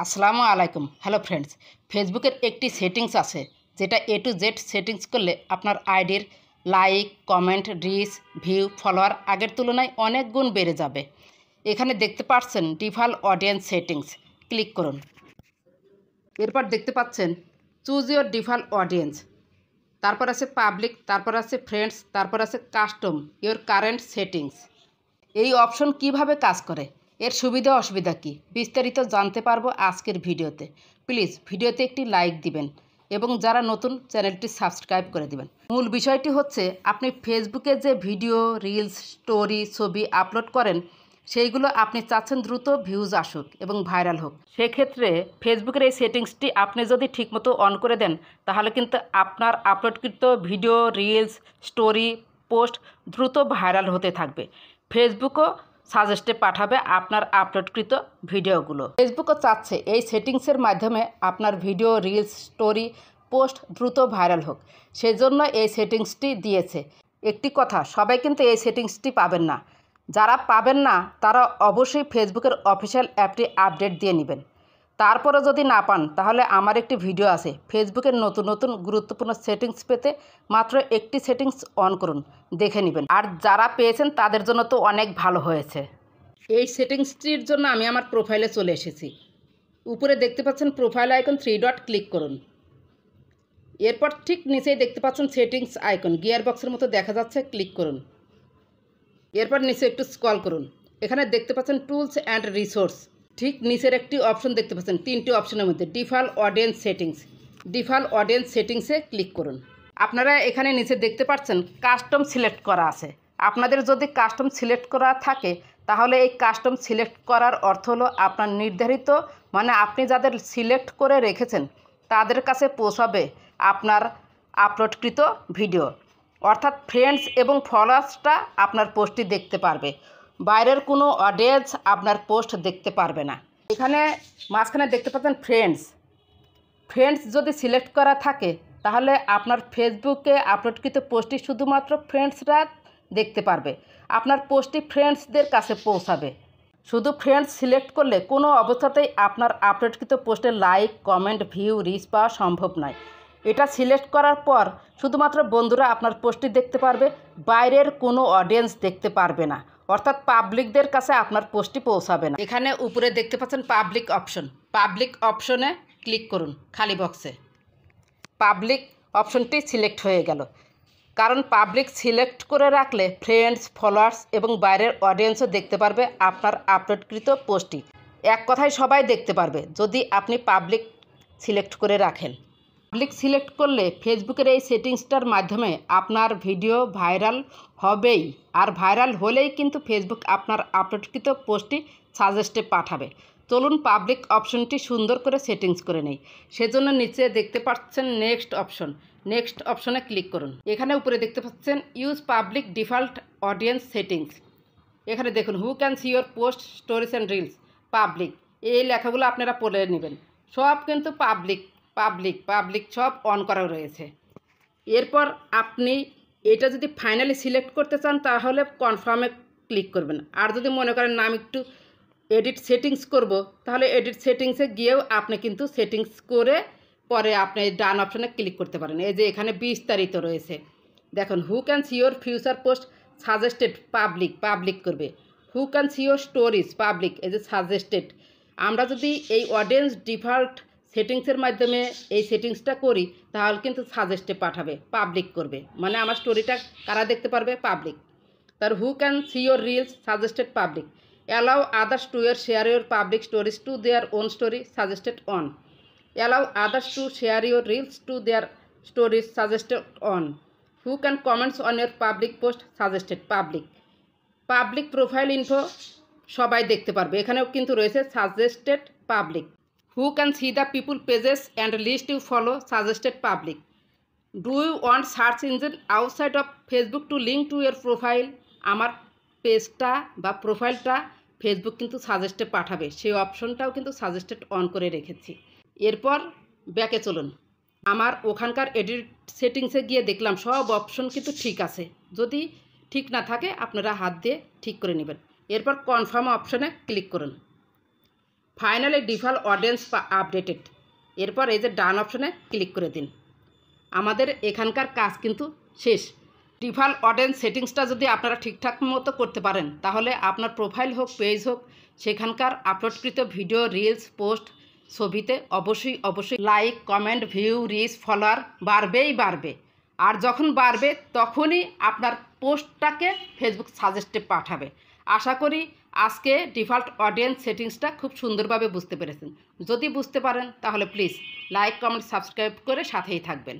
আসসালামু আলাইকুম। Hello friends, ফেসবুকের একটি সেটিংস আছে যেটা A to Z সেটিংস করলে আপনার আইডির like, comment, reach, view, follower আগের তুলনায় অনেক গুণ বেড়ে যাবে। এখানে দেখতে পাচ্ছেন ডিফল্ট অডিয়েন্স সেটিংস, ক্লিক করুন। এরপর দেখতে পাচ্ছেন চুজ ইউর ডিফল্ট অডিয়েন্স, তারপর আছে পাবলিক, তারপর আছে ফ্রেন্ডস, তারপর আছে কাস্টম ইউর কারেন্ট সেটিংস। এই অপশন কিভাবে কাজ করে, এর সুবিধা অসুবিধা কী, বিস্তারিত জানতে পারবো আজকের ভিডিওতে। প্লিজ ভিডিওতে একটি লাইক দিবেন এবং যারা নতুন চ্যানেলটি সাবস্ক্রাইব করে দিবেন। মূল বিষয়টি হচ্ছে আপনি ফেসবুকে যে ভিডিও, রিলস, স্টোরি, ছবি আপলোড করেন সেইগুলো আপনি চাচ্ছেন দ্রুত ভিউজ আসুক এবং ভাইরাল হোক। সেক্ষেত্রে ফেসবুকের এই সেটিংসটি আপনি যদি ঠিকমতো অন করে দেন তাহলে কিন্তু আপনার আপলোডকৃত ভিডিও, রিলস, স্টোরি, পোস্ট দ্রুত ভাইরাল হতে থাকবে। ফেসবুকও সাজেস্টে পাঠাবে আপনার আপলোডকৃত ভিডিওগুলো। ফেসবুকও চাচ্ছে এই সেটিংসের মাধ্যমে আপনার ভিডিও, রিলস, স্টোরি, পোস্ট দ্রুত ভাইরাল হোক, সেজন্য এই সেটিংসটি দিয়েছে। একটি কথা, সবাই কিন্তু এই সেটিংসটি পাবেন না। যারা পাবেন না তারা অবশ্যই ফেসবুকের অফিসিয়াল অ্যাপটি আপডেট দিয়ে নেবেন। তারপরে যদি না পান তাহলে আমার একটি ভিডিও আছে ফেসবুকের নতুন নতুন গুরুত্বপূর্ণ সেটিংস পেতে। মাত্র একটি সেটিংস অন করুন, দেখে নেবেন। আর যারা পেয়েছেন তাদের জন্য তো অনেক ভালো হয়েছে। এই সেটিংসটির জন্য আমি আমার প্রোফাইলে চলে এসেছি। উপরে দেখতে পাচ্ছেন প্রোফাইল আইকন, 3 ডট ক্লিক করুন। এরপর ঠিক নিচেই দেখতে পাচ্ছেন সেটিংস আইকন, গিয়ার বক্সের মতো দেখা যাচ্ছে, ক্লিক করুন। এরপর নিচে একটু স্ক্রল করুন। এখানে দেখতে পাচ্ছেন টুলস অ্যান্ড রিসোর্স। ঠিক নিচের একটি অপশন দেখতে পাচ্ছেন, 3টি অপশনের মধ্যে default audience settings. Default audience সেটিংসে ক্লিক করুন। আপনারা এখানে নিচে দেখতে পাচ্ছেন কাস্টম সিলেক্ট করা আছে। আপনাদের যদি কাস্টম সিলেক্ট করা থাকে তাহলে এই কাস্টম সিলেক্ট করার অর্থ হলো আপনার নির্ধারিত, মানে আপনি যাদের সিলেক্ট করে রেখেছেন তাদের কাছে পৌঁছাবে আপনার আপলোডকৃত ভিডিও। অর্থাৎ ফ্রেন্ডস এবং ফলোয়ার্সরা আপনার পোস্টটি দেখতে পারবে, বাইরের কোনো অডিয়েন্স আপনার পোস্ট দেখতে পারবে না। এখানে মাঝখানে দেখতে পাচ্ছেন ফ্রেন্ডস যদি সিলেক্ট করা থাকে তাহলে আপনার ফেসবুকে আপলোডকৃত পোস্টটি শুধুমাত্র ফ্রেন্ডসরা দেখতে পারবে, আপনার পোস্টটি ফ্রেন্ডসদের কাছে পৌঁছাবে। শুধু ফ্রেন্ডস সিলেক্ট করলে কোনো অবস্থাতেই আপনার আপলোডকৃত পোস্টে লাইক, কমেন্ট, ভিউ, রিচ পাওয়া সম্ভব নয়। এটা সিলেক্ট করার পর শুধুমাত্র বন্ধুরা আপনার পোস্টটি দেখতে পারবে, বাইরের কোনো অডিয়েন্স দেখতে পারবে না, অর্থাৎ পাবলিকদের কাছে আপনার পোস্টটি পৌঁছাবে না। এখানে উপরে দেখতে পাচ্ছেন পাবলিক অপশন, পাবলিক অপশনে ক্লিক করুন। খালি বক্সে পাবলিক অপশনটি সিলেক্ট হয়ে গেল, কারণ পাবলিক সিলেক্ট করে রাখলে ফ্রেন্ডস, ফলোয়ার্স এবং বাইরের অডিয়েন্সও দেখতে পারবে আপনার আপলোডকৃত পোস্টটি। এক কথায় সবাই দেখতে পারবে যদি আপনি পাবলিক সিলেক্ট করে রাখেন। পাবলিক সিলেক্ট করলে ফেসবুকের এই সেটিংসটার মাধ্যমে আপনার ভিডিও ভাইরাল হবেই, আর ভাইরাল হলেই কিন্তু ফেসবুক আপনার আপলোডকৃত পোস্টটি সাজেস্টে পাঠাবে। চলুন পাবলিক অপশনটি সুন্দর করে সেটিংস করে নেই। সেজন্য নিচে দেখতে পাচ্ছেন নেক্সট অপশনে ক্লিক করুন। এখানে উপরে দেখতে পাচ্ছেন use public default audience settings. এখানে দেখুন who can see your post, stories and reels, public. এই লেখাগুলো আপনারা পড়ে নেবেন। সব কিন্তু পাবলিক সব অন করা রয়েছে। এরপর আপনি এটা যদি ফাইনালি সিলেক্ট করতে চান তাহলে কনফার্মে ক্লিক করবেন। আর যদি মনে করেন না আমি একটু এডিট সেটিংস করব, তাহলে এডিট সেটিংসে গিয়েও আপনি কিন্তু সেটিংস করে পরে আপনি ডান অপশনে ক্লিক করতে পারেন। এই যে এখানে বিস্তারিত রয়েছে দেখুন, who can see your future post suggested, public করবে। Who can see your stories, public, এই যে সাজেস্টেড। আমরা যদি এই অডিয়েন্স ডিফল্ট সেটিংসের মাধ্যমে এই সেটিংসটা করি তাহলে কিন্তু সাজেস্টে পাঠাবে, পাবলিক করবে, মানে আমার স্টোরিটা কারা দেখতে পারবে, পাবলিক। তার who can see your reels suggested, public. Allow others to share your public stories to their own story suggested on. Allow others to share your reels to their stories suggested on. Who can comments on your public post suggested, public profile info সবাই দেখতে পারবে, এখানেও কিন্তু রয়েছে suggested public. Who can see the people pages and list you follow suggested public. Do you want search engine outside of Facebook two link to your profile. আমার পেজটা বা প্রোফাইলটা ফেসবুক কিন্তু সাজেস্টে পাঠাবে, সেই অপশনটাও কিন্তু সাজেস্টেড অন করে রেখেছি। এরপর ব্যাকে চলুন। আমার ওখানকার এডিট সেটিংসে গিয়ে দেখলাম সব অপশন কিন্তু ঠিক আছে। যদি ঠিক না থাকে আপনারা হাত দিয়ে ঠিক করে নেবেন। এরপর কনফার্ম অপশনে ক্লিক করুন। Finally default audience updated. এরপর এই যে ডান অপশনে ক্লিক করে দিন। আমাদের এখানকার কাজ কিন্তু শেষ। ডিফল্ট অডিয়েন্স সেটিংসটা যদি আপনারা ঠিকঠাক মতো করতে পারেন, তাহলে আপনার প্রোফাইল হোক, পেজ হোক, সেখানকার আপলোডকৃত ভিডিও, রিলস, পোস্ট, ছবিতে অবশ্যই like, comment, view, reach, follower বাড়বে। আর যখন বাড়বে তখনই আপনার পোস্টটাকে ফেসবুক সাজেস্টে পাঠাবে। আশা করি আজকে ডিফল্ট অডিয়েন্স সেটিংসটা খুব সুন্দরভাবে বুঝতে পেরেছেন। যদি বুঝতে পারেন তাহলে প্লিজ লাইক, কমেন্ট, সাবস্ক্রাইব করে সাথেই থাকবেন।